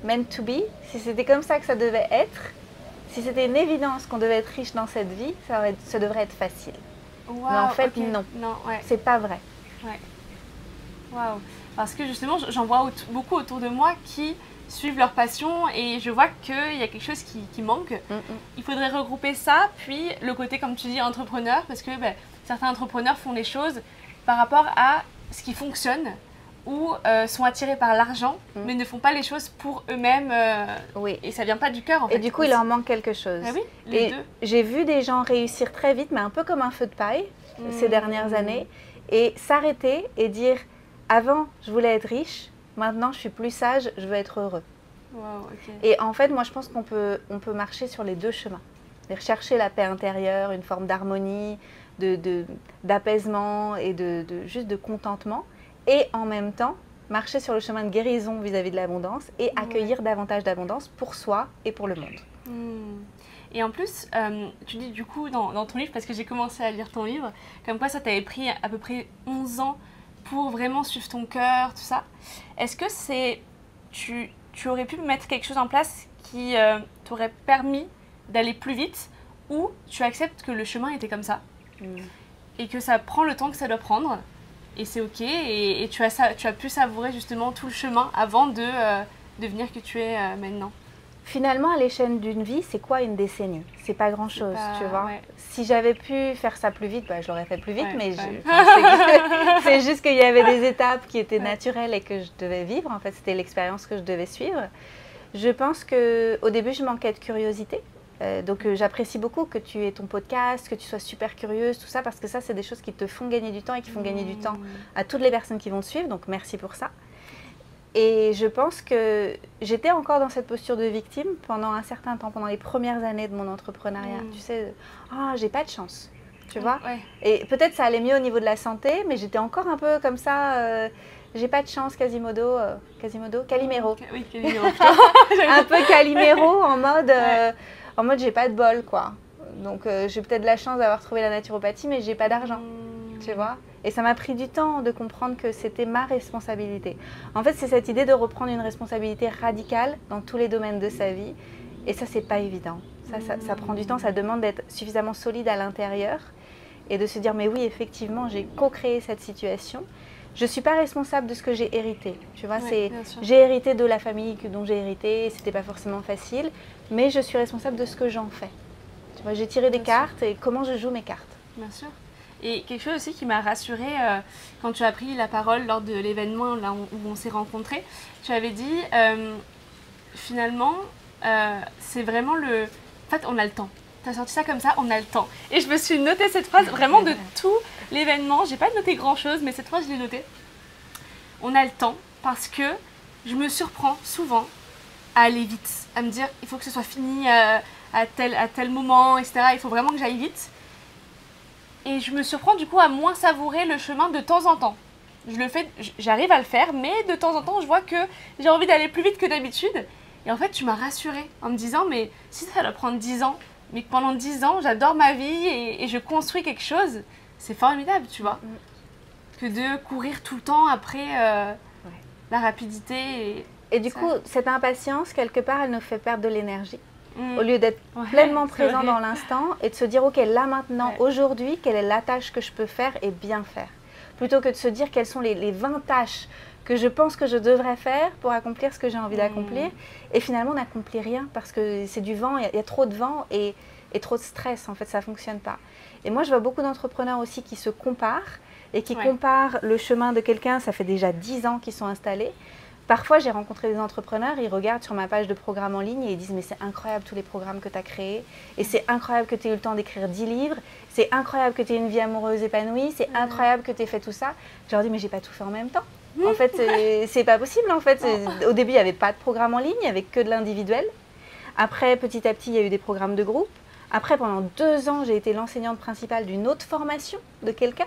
meant to be, si c'était comme ça que ça devait être, si c'était une évidence qu'on devait être riche dans cette vie, ça devrait être facile. Wow, mais en fait, non, c'est pas vrai. Waouh. Parce que justement, j'en vois beaucoup autour de moi qui suivent leur passion et je vois qu'il y a quelque chose qui manque. Il faudrait regrouper ça, puis le côté, comme tu dis, entrepreneur, parce que certains entrepreneurs font les choses par rapport à ce qui fonctionne ou sont attirés par l'argent, mais ne font pas les choses pour eux-mêmes. Oui. Et ça vient pas du cœur, en fait. Et du coup, il leur manque quelque chose. Ah oui, les deux. J'ai vu des gens réussir très vite, mais un peu comme un feu de paille ces dernières années, et s'arrêter et dire, avant, je voulais être riche, maintenant, je suis plus sage, je veux être heureux. Wow, okay. Et en fait, moi, je pense qu'on peut marcher sur les deux chemins. Chercher la paix intérieure, une forme d'harmonie, d'apaisement et juste de contentement. Et en même temps, marcher sur le chemin de guérison vis-à-vis de l'abondance et accueillir davantage d'abondance pour soi et pour le monde. Et en plus, tu dis du coup dans ton livre, parce que j'ai commencé à lire ton livre, comme quoi ça t'avait pris à peu près 11 ans pour vraiment suivre ton cœur, tout ça. Est-ce que tu aurais pu mettre quelque chose en place qui t'aurait permis d'aller plus vite, ou tu acceptes que le chemin était comme ça et que ça prend le temps que ça doit prendre et c'est ok, et tu as pu savourer justement tout le chemin avant de devenir que tu es maintenant? Finalement, à l'échelle d'une vie, c'est quoi une décennie? C'est pas grand-chose, tu vois. Ouais. Si j'avais pu faire ça plus vite, je l'aurais fait plus vite, mais c'est juste qu'il y avait des étapes qui étaient naturelles et que je devais vivre. En fait, c'était l'expérience que je devais suivre. Je pense qu'au début, je manquais de curiosité. Donc j'apprécie beaucoup que tu aies ton podcast, que tu sois super curieuse, tout ça, parce que ça, c'est des choses qui te font gagner du temps et qui font gagner du temps à toutes les personnes qui vont te suivre. Donc merci pour ça. Et je pense que j'étais encore dans cette posture de victime pendant un certain temps, pendant les premières années de mon entrepreneuriat. Tu sais, j'ai pas de chance, tu vois. Et peut-être ça allait mieux au niveau de la santé, mais j'étais encore un peu comme ça, j'ai pas de chance, Calimero. Oui, Calimero. Un peu Calimero en mode j'ai pas de bol, quoi. Donc j'ai peut-être de la chance d'avoir trouvé la naturopathie, mais j'ai pas d'argent, tu vois. Et ça m'a pris du temps de comprendre que c'était ma responsabilité. En fait, c'est cette idée de reprendre une responsabilité radicale dans tous les domaines de sa vie. Et ça, c'est pas évident. Ça prend du temps, ça demande d'être suffisamment solide à l'intérieur et de se dire, mais oui, effectivement, j'ai co-créé cette situation. Je ne suis pas responsable de ce que j'ai hérité. Tu vois, j'ai hérité de la famille dont j'ai hérité, c'était pas forcément facile, mais je suis responsable de ce que j'en fais. Tu vois, j'ai tiré des cartes et comment je joue mes cartes. Bien sûr. Et quelque chose aussi qui m'a rassurée quand tu as pris la parole lors de l'événement là où on s'est rencontrés, tu avais dit finalement c'est vraiment le... En fait, on a le temps. Tu as sorti ça comme ça, on a le temps. Et je me suis noté cette phrase vraiment de tout l'événement. J'ai pas noté grand chose, mais cette phrase je l'ai notée. On a le temps parce que je me surprends souvent à aller vite, à me dire il faut que ce soit fini à tel moment, etc. Il faut vraiment que j'aille vite. Et je me surprends du coup à moins savourer le chemin de temps en temps. J'arrive à le faire, mais de temps en temps, je vois que j'ai envie d'aller plus vite que d'habitude. Et en fait, tu m'as rassurée en me disant, mais si ça doit prendre 10 ans, mais que pendant 10 ans, j'adore ma vie et je construis quelque chose, c'est formidable, tu vois. Que de courir tout le temps après la rapidité. Et du coup, cette impatience, quelque part, elle nous fait perdre de l'énergie. Au lieu d'être pleinement présent dans l'instant et de se dire, ok, là maintenant, aujourd'hui, quelle est la tâche que je peux faire et bien faire. Plutôt que de se dire quelles sont les 20 tâches que je pense que je devrais faire pour accomplir ce que j'ai envie d'accomplir. Et finalement, on n'accomplit rien parce que c'est du vent, il y a trop de vent et trop de stress. En fait, ça ne fonctionne pas. Et moi, je vois beaucoup d'entrepreneurs aussi qui se comparent et qui comparent le chemin de quelqu'un, ça fait déjà 10 ans qu'ils sont installés. Parfois, j'ai rencontré des entrepreneurs, ils regardent sur ma page de programme en ligne et ils disent « mais c'est incroyable tous les programmes que tu as créés et c'est incroyable que tu aies eu le temps d'écrire 10 livres, c'est incroyable que tu aies une vie amoureuse épanouie, c'est incroyable que tu aies fait tout ça. » Je leur dis « mais j'ai pas tout fait en même temps. En fait, c'est pas possible. En fait, au début, il n'y avait pas de programme en ligne, il n'y avait que de l'individuel. Après, petit à petit, il y a eu des programmes de groupe. Après, pendant 2 ans, j'ai été l'enseignante principale d'une autre formation de quelqu'un.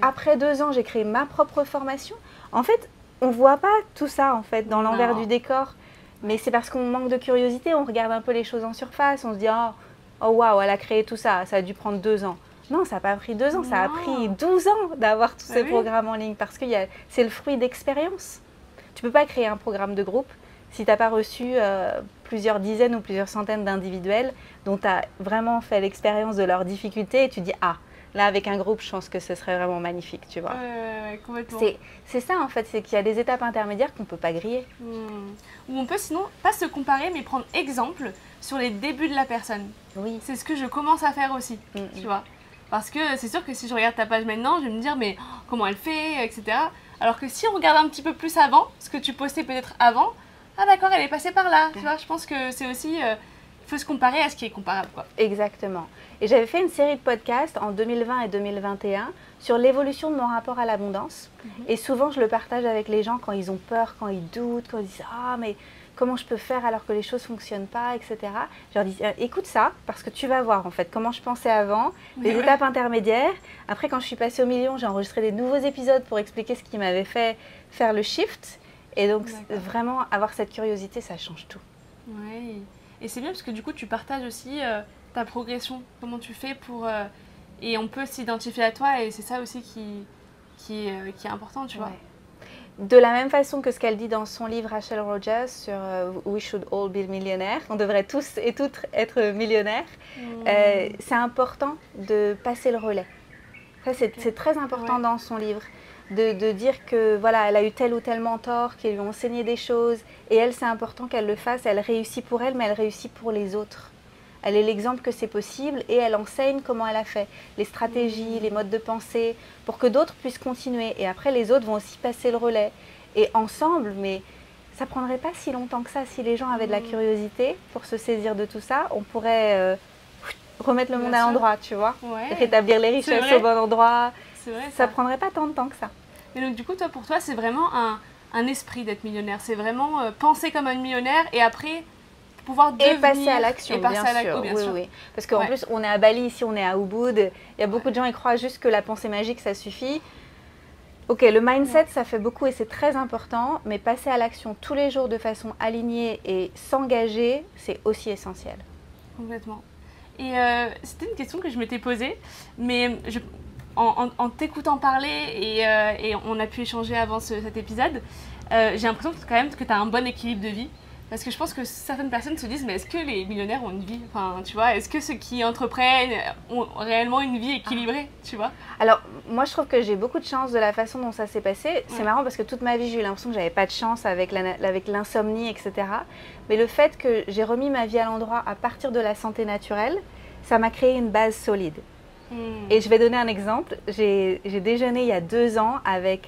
Après 2 ans, j'ai créé ma propre formation. En fait, on ne voit pas tout ça en fait dans l'envers du décor, mais c'est parce qu'on manque de curiosité, on regarde un peu les choses en surface, on se dit oh waouh, elle a créé tout ça, ça a dû prendre 2 ans. Non, ça n'a pas pris 2 ans, ça a pris 12 ans d'avoir tous ces programmes en ligne parce que c'est le fruit d'expérience. Tu ne peux pas créer un programme de groupe si tu n'as pas reçu plusieurs dizaines ou plusieurs centaines d'individuels dont tu as vraiment fait l'expérience de leurs difficultés et tu dis là, avec un groupe, je pense que ce serait vraiment magnifique, tu vois. Complètement. C'est ça, en fait, c'est qu'il y a des étapes intermédiaires qu'on ne peut pas griller. Ou on peut sinon pas se comparer, mais prendre exemple sur les débuts de la personne. Oui. C'est ce que je commence à faire aussi, tu vois. Parce que c'est sûr que si je regarde ta page maintenant, je vais me dire, mais comment elle fait, etc. Alors que si on regarde un petit peu plus avant, ce que tu postais peut-être avant, ah d'accord, elle est passée par là. Tu vois, je pense que c'est aussi, il faut se comparer à ce qui est comparable, quoi. Exactement. Et j'avais fait une série de podcasts en 2020 et 2021 sur l'évolution de mon rapport à l'abondance. Et souvent, je le partage avec les gens quand ils ont peur, quand ils doutent, quand ils disent « Ah, mais comment je peux faire alors que les choses ne fonctionnent pas, etc. » Je leur dis « Écoute ça, parce que tu vas voir en fait comment je pensais avant, les étapes intermédiaires. Après, quand je suis passée au million, j'ai enregistré des nouveaux épisodes pour expliquer ce qui m'avait fait faire le shift. Et donc, vraiment, avoir cette curiosité, ça change tout. » Oui. Et c'est bien parce que du coup, tu partages aussi ta progression, comment tu fais pour... et on peut s'identifier à toi et c'est ça aussi qui est important, tu vois. De la même façon que ce qu'elle dit dans son livre, Rachel Rogers, sur We Should All Be Millionaires, on devrait tous et toutes être millionnaires, c'est important de passer le relais. Ça, c'est très important dans son livre, de dire que voilà, elle a eu tel ou tel mentor qui lui a enseigné des choses, et elle, c'est important qu'elle le fasse, elle réussit pour elle, mais elle réussit pour les autres. Elle est l'exemple que c'est possible et elle enseigne comment elle a fait, les stratégies, les modes de pensée, pour que d'autres puissent continuer. Et après, les autres vont aussi passer le relais. Et ensemble, mais ça ne prendrait pas si longtemps que ça. Si les gens avaient de la curiosité pour se saisir de tout ça, on pourrait remettre le monde à l'endroit, tu vois. Rétablir les richesses au bon endroit. Ça ne prendrait pas tant de temps que ça. Et donc du coup, pour toi, c'est vraiment un esprit d'être millionnaire. C'est vraiment penser comme un millionnaire et après... pouvoir devenir, et passer à l'action, bien sûr. Oui. Parce qu'en plus, on est à Bali, ici on est à Ubud. Il y a beaucoup de gens qui croient juste que la pensée magique, ça suffit. Ok, le mindset, ça fait beaucoup et c'est très important, mais passer à l'action tous les jours de façon alignée et s'engager, c'est aussi essentiel. Complètement. Et c'était une question que je m'étais posée, mais en t'écoutant parler et on a pu échanger avant cet épisode, j'ai l'impression quand même que tu as un bon équilibre de vie. Parce que je pense que certaines personnes se disent, mais est-ce que les millionnaires ont une vie? Enfin, tu vois, est-ce que ceux qui entreprennent ont réellement une vie équilibrée, tu vois? Alors, moi, je trouve que j'ai beaucoup de chance de la façon dont ça s'est passé. C'est marrant parce que toute ma vie, j'ai eu l'impression que j'avais pas de chance avec l'insomnie, etc. Mais le fait que j'ai remis ma vie à l'endroit à partir de la santé naturelle, ça m'a créé une base solide. Et je vais donner un exemple. J'ai déjeuné il y a 2 ans avec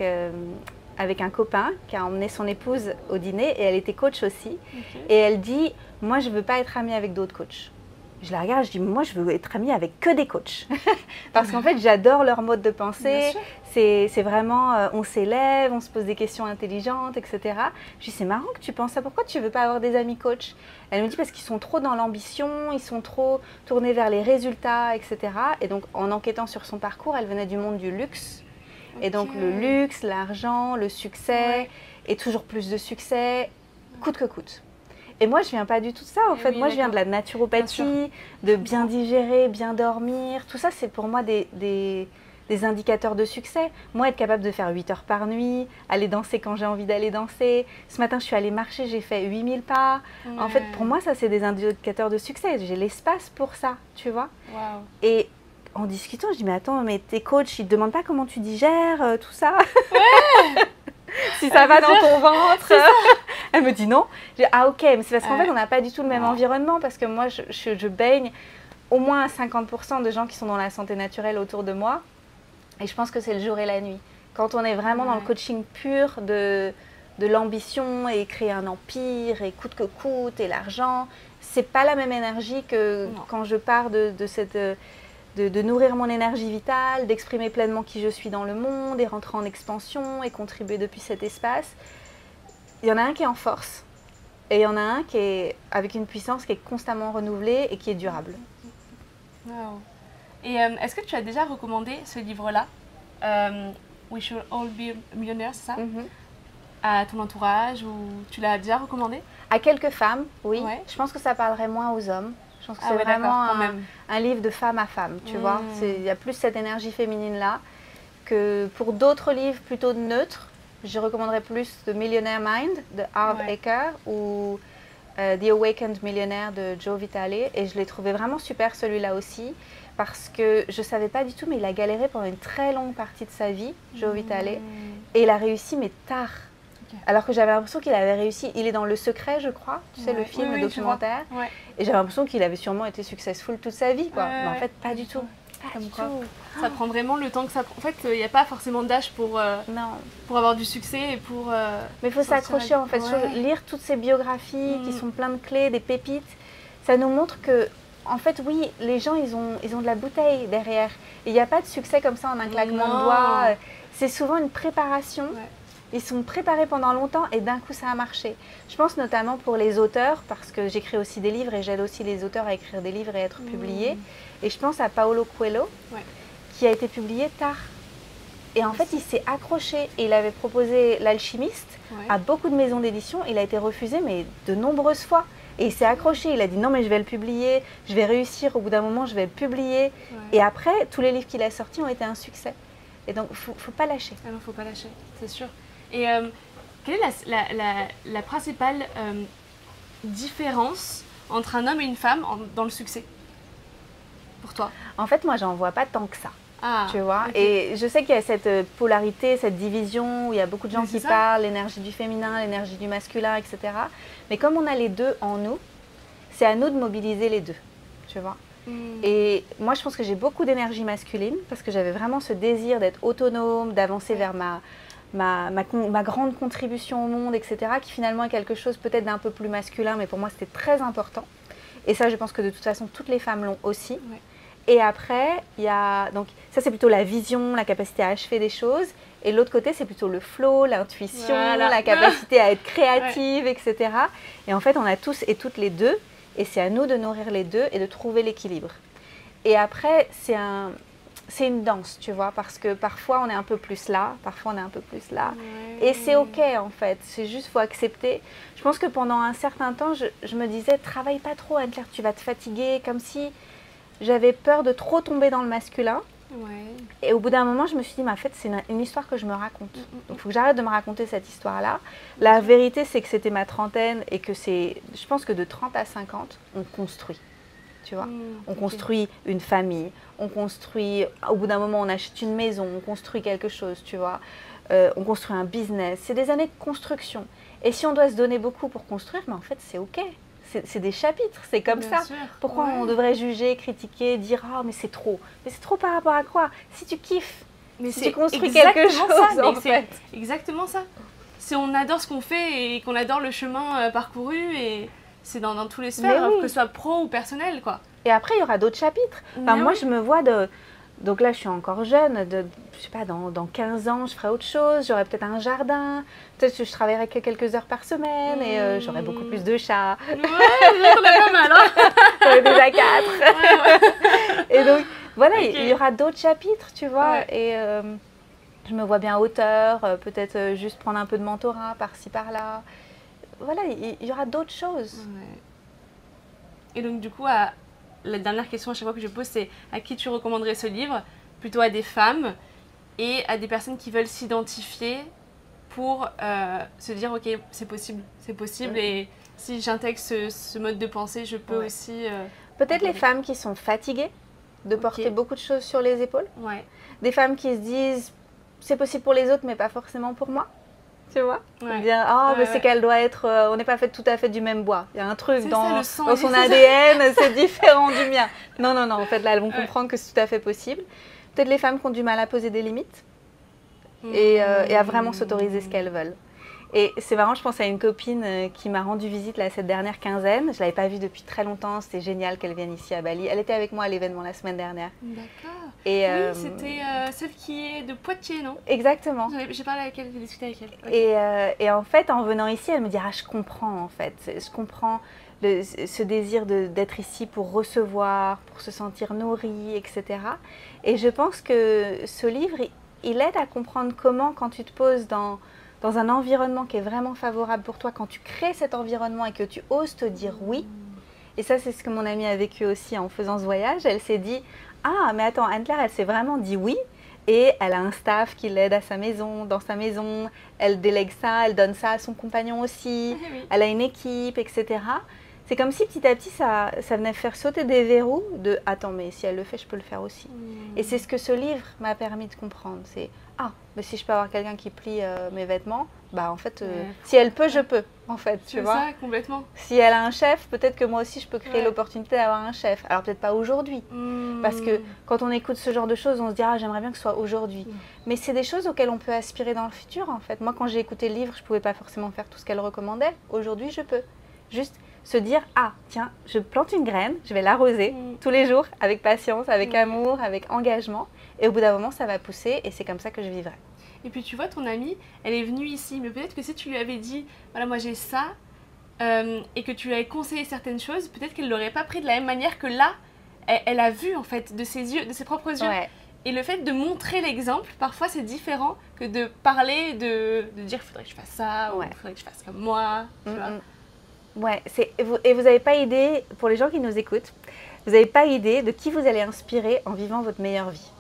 un copain qui a emmené son épouse au dîner et elle était coach aussi. Et elle dit, moi je ne veux pas être amie avec d'autres coachs. Je la regarde, je dis, moi je veux être amie avec que des coachs. Parce qu'en fait, j'adore leur mode de pensée. C'est vraiment, on s'élève, on se pose des questions intelligentes, etc. Je dis, c'est marrant que tu penses ça. Pourquoi tu ne veux pas avoir des amis coachs? Elle me dit, parce qu'ils sont trop dans l'ambition, ils sont trop tournés vers les résultats, etc. Et donc, en enquêtant sur son parcours, elle venait du monde du luxe. Et donc le luxe, l'argent, le succès, et toujours plus de succès, coûte que coûte. Et moi, je viens pas du tout de ça. En fait, moi, je viens de la naturopathie, de bien digérer, bien dormir. Tout ça, c'est pour moi des indicateurs de succès. Moi, être capable de faire 8 heures par nuit, aller danser quand j'ai envie d'aller danser. Ce matin, je suis allée marcher, j'ai fait 8000 pas. En fait, pour moi, ça, c'est des indicateurs de succès. J'ai l'espace pour ça, tu vois. Et en discutant, je dis, mais attends, mais tes coachs, ils ne te demandent pas comment tu digères, tout ça? Si ça va dans ton ventre. Elle me dit non. Je dis, ah ok, mais c'est parce qu'en fait, on n'a pas du tout le même environnement, parce que moi, je baigne au moins à 50% de gens qui sont dans la santé naturelle autour de moi. Et je pense que c'est le jour et la nuit. Quand on est vraiment dans le coaching pur de l'ambition et créer un empire, et coûte que coûte, et l'argent, c'est pas la même énergie que quand je pars de cette... De nourrir mon énergie vitale, d'exprimer pleinement qui je suis dans le monde et rentrer en expansion et contribuer depuis cet espace. Il y en a un qui est en force et il y en a un qui est avec une puissance qui est constamment renouvelée et qui est durable. Et est-ce que tu as déjà recommandé ce livre-là, We Should All Be Millionaires, c'est ça, à ton entourage, ou tu l'as déjà recommandé? À quelques femmes, oui. Je pense que ça parlerait moins aux hommes. Je pense que c'est vraiment un livre de femme à femme, tu vois. Il y a plus cette énergie féminine-là que pour d'autres livres plutôt neutres. Je recommanderais plus The Millionaire Mind de Harv Eker ou The Awakened Millionaire de Joe Vitale. Et je l'ai trouvé vraiment super celui-là aussi parce que je ne savais pas du tout, mais il a galéré pendant une très longue partie de sa vie, Joe Vitale. Et il a réussi, mais tard. Alors que j'avais l'impression qu'il avait réussi. Il est dans Le Secret, je crois, tu sais, le film, le documentaire. Et j'avais l'impression qu'il avait sûrement été successful toute sa vie, quoi. Mais en fait, pas du tout. Comme quoi, ça prend vraiment le temps que ça prend. En fait, il n'y a pas forcément d'âge pour avoir du succès et pour... Mais il faut s'accrocher en fait, lire toutes ces biographies qui sont pleines de clés, des pépites. Ça nous montre que, en fait, oui, les gens, ils ont de la bouteille derrière. Il n'y a pas de succès comme ça en un claquement de doigts. C'est souvent une préparation. Ouais. Ils sont préparés pendant longtemps et d'un coup, ça a marché. Je pense notamment pour les auteurs, parce que j'écris aussi des livres et j'aide aussi les auteurs à écrire des livres et à être publiés. Et je pense à Paulo Coelho, qui a été publié tard. Et en fait, il s'est accroché et il avait proposé L'Alchimiste à beaucoup de maisons d'édition. Il a été refusé, mais de nombreuses fois. Et il s'est accroché, il a dit non mais je vais le publier, je vais réussir, au bout d'un moment je vais le publier. Ouais. Et après, tous les livres qu'il a sortis ont été un succès. Et donc, il ne faut pas lâcher. Ah non, il ne faut pas lâcher, c'est sûr. Et quelle est la principale différence entre un homme et une femme dans le succès pour toi? En fait, moi, j'en vois pas tant que ça. Tu vois, et je sais qu'il y a cette polarité, cette division où il y a beaucoup de gens qui parlent, l'énergie du féminin, l'énergie du masculin, etc. Mais comme on a les deux en nous, c'est à nous de mobiliser les deux, tu vois. Et moi, je pense que j'ai beaucoup d'énergie masculine parce que j'avais vraiment ce désir d'être autonome, d'avancer vers ma grande contribution au monde, etc. qui finalement est quelque chose peut-être d'un peu plus masculin, mais pour moi, c'était très important. Et ça, je pense que de toute façon, toutes les femmes l'ont aussi. Ouais. Et après, il y a, donc ça c'est plutôt la vision, la capacité à achever des choses. Et l'autre côté, c'est plutôt le flow, l'intuition, la capacité à être créative, etc. Et en fait, on a tous et toutes les deux. Et c'est à nous de nourrir les deux et de trouver l'équilibre. Et après, c'est une danse, tu vois, parce que parfois on est un peu plus là, parfois on est un peu plus là. Et c'est OK en fait, c'est juste, il faut accepter. Je pense que pendant un certain temps, je me disais, travaille pas trop Anne-Claire, tu vas te fatiguer, comme si... J'avais peur de trop tomber dans le masculin. Ouais. Et au bout d'un moment, je me suis dit, mais en fait, c'est une histoire que je me raconte. Donc, il faut que j'arrête de me raconter cette histoire-là. La vérité, c'est que c'était ma trentaine et que je pense que de 30 à 50, on construit. Tu vois, on construit une famille, on construit, au bout d'un moment, on achète une maison, on construit quelque chose, tu vois. On construit un business. C'est des années de construction. Et si on doit se donner beaucoup pour construire, mais en fait, c'est OK. C'est des chapitres, c'est comme ça. Sûr. Pourquoi on devrait juger, critiquer, dire « Ah, mais c'est trop ». Mais c'est trop par rapport à quoi? Si tu kiffes, si tu construis quelque chose, en fait. C'est exactement ça. Si on adore ce qu'on fait et qu'on adore le chemin parcouru, et c'est dans tous les sphères, que ce soit pro ou personnel, quoi. Et après, il y aura d'autres chapitres. Enfin, moi, je me vois de... Donc là, je suis encore jeune, je sais pas, dans 15 ans, je ferai autre chose, j'aurai peut-être un jardin, peut-être que je travaillerai que quelques heures par semaine et j'aurai beaucoup plus de chats. Ouais, j'en ai pas mal, hein. J'en ai déjà 4. Et donc, voilà, il y aura d'autres chapitres, tu vois, et je me vois bien auteur, peut-être juste prendre un peu de mentorat par-ci, par-là. Voilà, il y aura d'autres choses. Ouais. Et donc, du coup, la dernière question à chaque fois que je pose, c'est à qui tu recommanderais ce livre? Plutôt à des femmes et à des personnes qui veulent s'identifier pour se dire ok, c'est possible et si j'intègre ce mode de pensée, je peux aussi... Peut-être les femmes qui sont fatiguées de porter beaucoup de choses sur les épaules. Des femmes qui se disent c'est possible pour les autres mais pas forcément pour moi. Tu vois, mais c'est qu'elle doit être, on n'est pas fait tout à fait du même bois. Il y a un truc dans son ADN, c'est différent du mien. Non, non, non, en fait, là, elles vont comprendre que c'est tout à fait possible. Peut-être les femmes qui ont du mal à poser des limites et à vraiment s'autoriser ce qu'elles veulent. Et c'est marrant, je pense à une copine qui m'a rendu visite là, cette dernière quinzaine. Je ne l'avais pas vue depuis très longtemps, c'était génial qu'elle vienne ici à Bali. Elle était avec moi à l'événement la semaine dernière. D'accord. Oui, c'était celle qui est de Poitiers, non? Exactement. J'ai parlé avec elle, j'ai discuté avec elle. Et en fait, en venant ici, elle me dit « Ah, je comprends en fait, je comprends ce désir d'être ici pour recevoir, pour se sentir nourri, etc. » Et je pense que ce livre, il aide à comprendre comment, quand tu te poses dans un environnement qui est vraiment favorable pour toi, quand tu crées cet environnement et que tu oses te dire oui. Et ça, c'est ce que mon amie a vécu aussi en faisant ce voyage. Elle s'est dit « Ah, mais attends, Anne-Claire, elle s'est vraiment dit oui. » Et elle a un staff qui l'aide à sa maison, dans sa maison. Elle délègue ça, elle donne ça à son compagnon aussi. Elle a une équipe, etc. C'est comme si petit à petit, ça venait faire sauter des verrous de « Attends, mais si elle le fait, je peux le faire aussi. » Et c'est ce que ce livre m'a permis de comprendre. C'est « Ah, mais si je peux avoir quelqu'un qui plie mes vêtements, bah en fait, si elle peut, je peux, en fait, tu vois. C'est ça, complètement. Si elle a un chef, peut-être que moi aussi, je peux créer Ouais. l'opportunité d'avoir un chef. Alors peut-être pas aujourd'hui, parce que quand on écoute ce genre de choses, on se dit, ah, j'aimerais bien que ce soit aujourd'hui. Mais c'est des choses auxquelles on peut aspirer dans le futur, en fait. Moi, quand j'ai écouté le livre, je ne pouvais pas forcément faire tout ce qu'elle recommandait. Aujourd'hui, je peux. Juste se dire, ah, tiens, je plante une graine, je vais l'arroser tous les jours, avec patience, avec amour, avec engagement. Et au bout d'un moment, ça va pousser, et c'est comme ça que je vivrai. Et puis tu vois, ton amie, elle est venue ici, mais peut-être que si tu lui avais dit, voilà, moi j'ai ça, et que tu lui avais conseillé certaines choses, peut-être qu'elle ne l'aurait pas pris de la même manière que là, elle a vu en fait de ses yeux, de ses propres yeux. Ouais. Et le fait de montrer l'exemple, parfois c'est différent que de parler, de dire, il faudrait que je fasse ça, ou il faudrait que je fasse comme moi, tu vois. Ouais, et vous n'avez pas idée, pour les gens qui nous écoutent, vous n'avez pas idée de qui vous allez inspirer en vivant votre meilleure vie.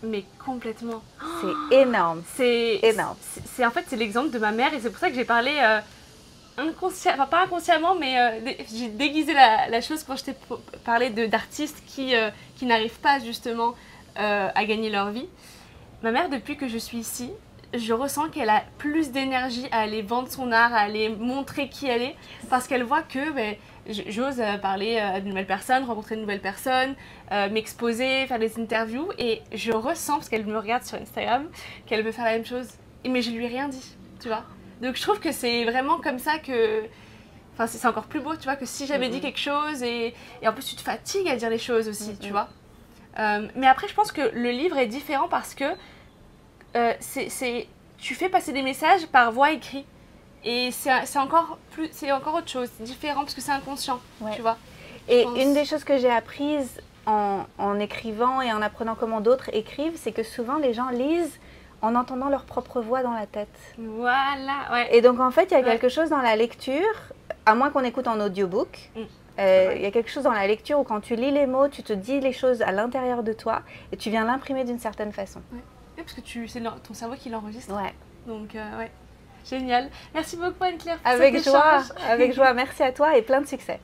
Mais complètement. C'est énorme. C'est énorme. En fait, c'est l'exemple de ma mère et c'est pour ça que j'ai parlé inconsciemment, enfin pas inconsciemment, mais j'ai déguisé la chose quand je t'ai parlé d'artistes qui n'arrivent pas justement à gagner leur vie. Ma mère, depuis que je suis ici, je ressens qu'elle a plus d'énergie à aller vendre son art, à aller montrer qui elle est, parce qu'elle voit que j'ose parler à de nouvelles personnes, rencontrer de nouvelles personnes, m'exposer, faire des interviews, et je ressens, parce qu'elle me regarde sur Instagram, qu'elle veut faire la même chose. Mais je lui ai rien dit, tu vois. Donc je trouve que c'est vraiment comme ça que... Enfin, c'est encore plus beau, tu vois, que si j'avais dit quelque chose, et en plus tu te fatigues à dire les choses aussi, tu vois. Mais après, je pense que le livre est différent parce que tu fais passer des messages par voie écrite. Et c'est encore autre chose, c'est différent parce que c'est inconscient, tu vois. Et une des choses que j'ai apprises en écrivant et en apprenant comment d'autres écrivent, c'est que souvent les gens lisent en entendant leur propre voix dans la tête. Voilà, ouais. Et donc en fait, il y a quelque chose dans la lecture, à moins qu'on écoute en audiobook, il y a quelque chose dans la lecture où quand tu lis les mots, tu te dis les choses à l'intérieur de toi et tu viens l'imprimer d'une certaine façon. Ouais, parce que c'est ton cerveau qui l'enregistre. Ouais. Donc, ouais. Génial. Merci beaucoup Anne-Claire pour avec cet joie, échange. avec joie. Merci à toi et plein de succès.